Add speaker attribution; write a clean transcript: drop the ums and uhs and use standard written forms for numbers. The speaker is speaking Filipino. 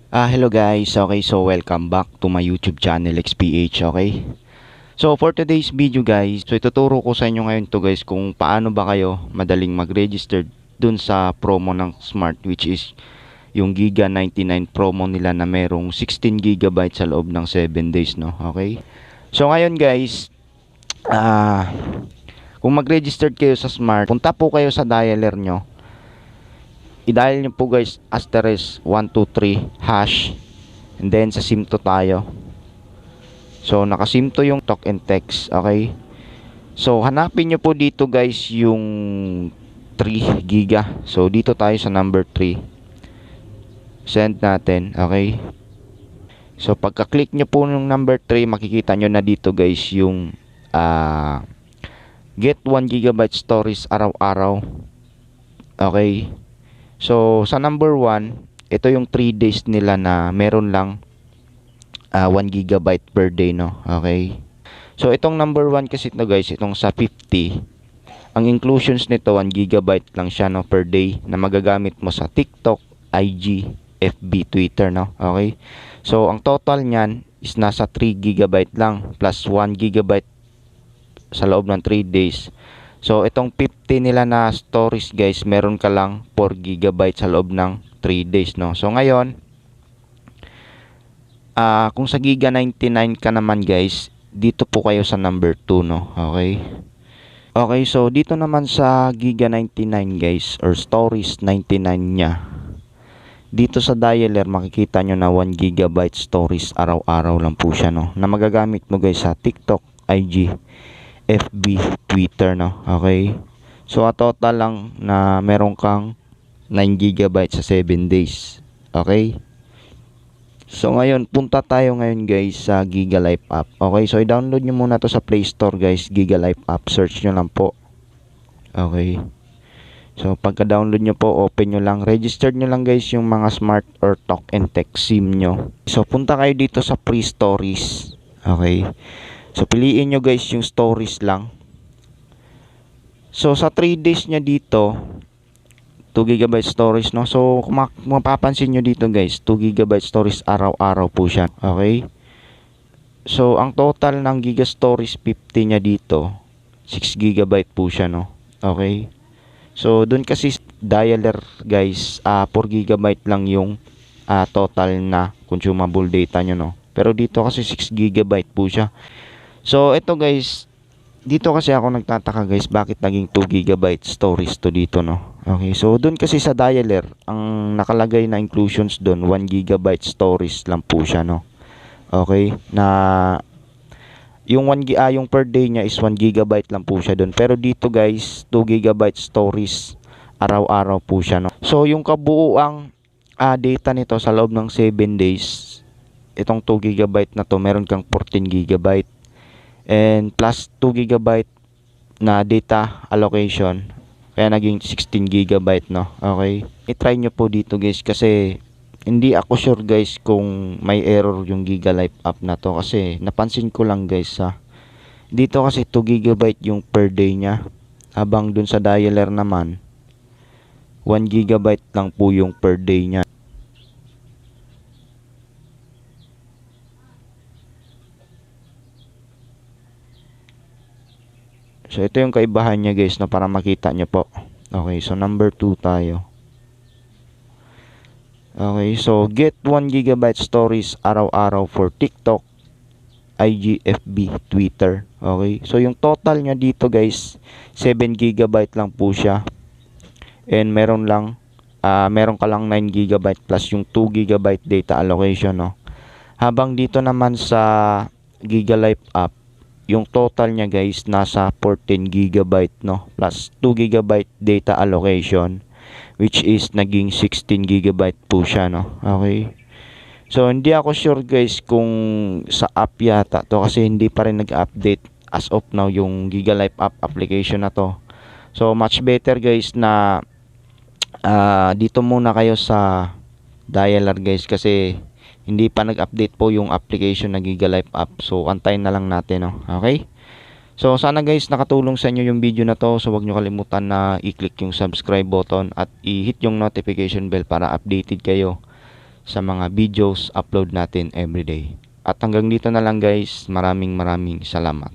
Speaker 1: Hello guys, okay, so welcome back to my YouTube channel XPH, okay? So for today's video guys, so ituturo ko sa inyo ngayon to guys kung paano ba kayo madaling mag-register dun sa promo ng Smart, which is yung Giga 99 promo nila na merong 16 GB sa loob ng 7 days, no? Okay? So ngayon guys, kung mag-register kayo sa Smart, punta po kayo sa dialer nyo. I-dial nyo po guys asterisk 123 hash, and then sa SIM to tayo. So naka SIM to yung talk and text, okay? So hanapin nyo po dito guys yung 3 giga. So dito tayo sa number 3. Send natin, okay? So pagka-click nyo po ng number 3, makikita nyo na dito guys yung get 1 GB storage araw-araw. Okay? So sa number 1, ito yung 3 days nila na meron lang 1 GB per day, no? Okay? So itong number 1 kasi ito guys, itong sa 50, ang inclusions nito 1 GB lang siya, no, per day na magagamit mo sa TikTok, IG, FB, Twitter, no? Okay? So ang total niyan is nasa 3 GB lang plus 1 GB sa loob ng 3 days. So itong 50 nila na stories guys, meron ka lang 4 GB sa loob ng 3 days, no? So ngayon, kung sa Giga 99 ka naman guys, dito po kayo sa number 2, no? Okay? Okay, so dito naman sa Giga 99 guys, or stories 99 nya, dito sa dialer makikita nyo na 1 GB stories araw-araw lang po siya, no? Na magagamit mo guys sa TikTok, IG, FB, Twitter, no? Okay? So a total lang na meron kang 9 GB sa 7 days. Okay? So ngayon, punta tayo ngayon guys sa Giga Life app. Okay? So i-download nyo muna to sa Play Store guys, Giga Life app. Search nyo lang po. Okay? So pagka-download nyo po, open nyo lang. Register nyo lang guys yung mga smart or talk and text SIM nyo. So punta kayo dito sa free stories. Okay? So piliin nyo guys yung stories lang. So sa 3 days nya dito, 2 GB storage, no? So kung mapapansin nyo dito guys, 2 GB storage araw-araw po siya. Okay? So ang total ng giga storage 50 nya dito, 6 GB po siya, no? Okay? So dun kasi dialer guys, 4 GB lang yung total na consumable data nyo, no? Pero dito kasi 6 GB po siya. So ito guys, dito kasi ako nagtataka guys, bakit naging 2 GB storage to dito, no? Okay, so doon kasi sa dialer, ang nakalagay na inclusions doon, 1 GB storage lang po siya, no? Okay, na yung yung per day niya is 1 GB lang po siya doon. Pero dito guys, 2 GB storage araw-araw po siya, no? So yung kabuuang data nito sa loob ng 7 days, itong 2 GB na to, meron kang 14 GB. And plus 2 GB na data allocation, kaya naging 16 GB, no? Okay, i-try nyo po dito guys, kasi hindi ako sure guys kung may error yung Giga Life app na to, kasi napansin ko lang guys dito kasi 2 GB yung per day nya, habang dun sa dialer naman 1 GB lang po yung per day nya. So ito yung kaibahan niya guys, no, para makita nyo po. Okay, so number 2 tayo. Okay, so get 1 GB stories araw-araw for TikTok, IG, FB, Twitter. Okay, so yung total niya dito guys, 7 GB lang po siya. And meron ka lang 9 GB plus yung 2 GB data allocation, no. Habang dito naman sa Giga Life app, yung total niya guys nasa 14 GB, no, plus 2 GB data allocation, which is naging 16 GB po siya, no. Okay, so hindi ako sure guys kung sa app yata to, kasi hindi pa rin nag-update as of now yung Giga Life app application na to. So much better guys na dito muna kayo sa dialer guys, kasi hindi pa nag-update po yung application na Giga Life app. So antayin na lang natin, no? Okay? So sana guys nakatulong sa inyo yung video na to. So wag nyo kalimutan na i-click yung subscribe button at i-hit yung notification bell para updated kayo sa mga videos upload natin everyday. At hanggang dito na lang guys, maraming salamat.